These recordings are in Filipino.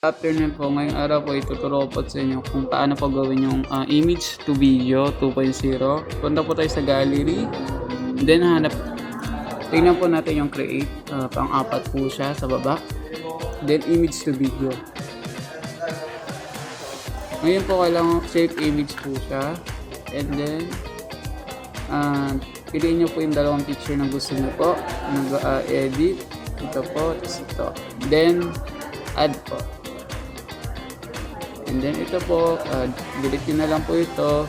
Afternoon po, ngayong araw po ituturo ko po sa inyo kung paano po gawin yung image to video 2.0. Punta po tayo sa gallery, then tingnan po natin yung create, pang-apat po siya sa baba, then image to video. Ngayon po kailangan save image po siya, and then piliin nyo po yung dalawang picture na gusto nyo po, edit, ito po, ito, then add po. And then ito po, delete na lang po ito.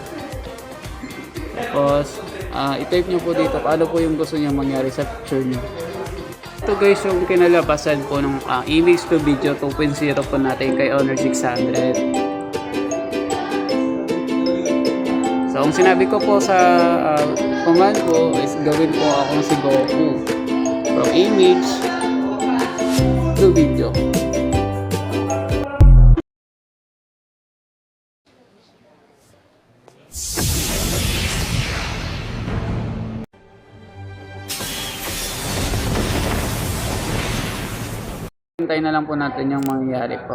Tapos, i-type nyo po dito paano po yung gusto nyo mangyari sa picture nyo. Ito guys yung kinalabasan po ng image to video 2.0 po natin kay Honor 600. So, ang sinabi ko po sa command ko is gawin po akong si Goku. From image to video. Hintayin na lang po natin yung mangyayari po.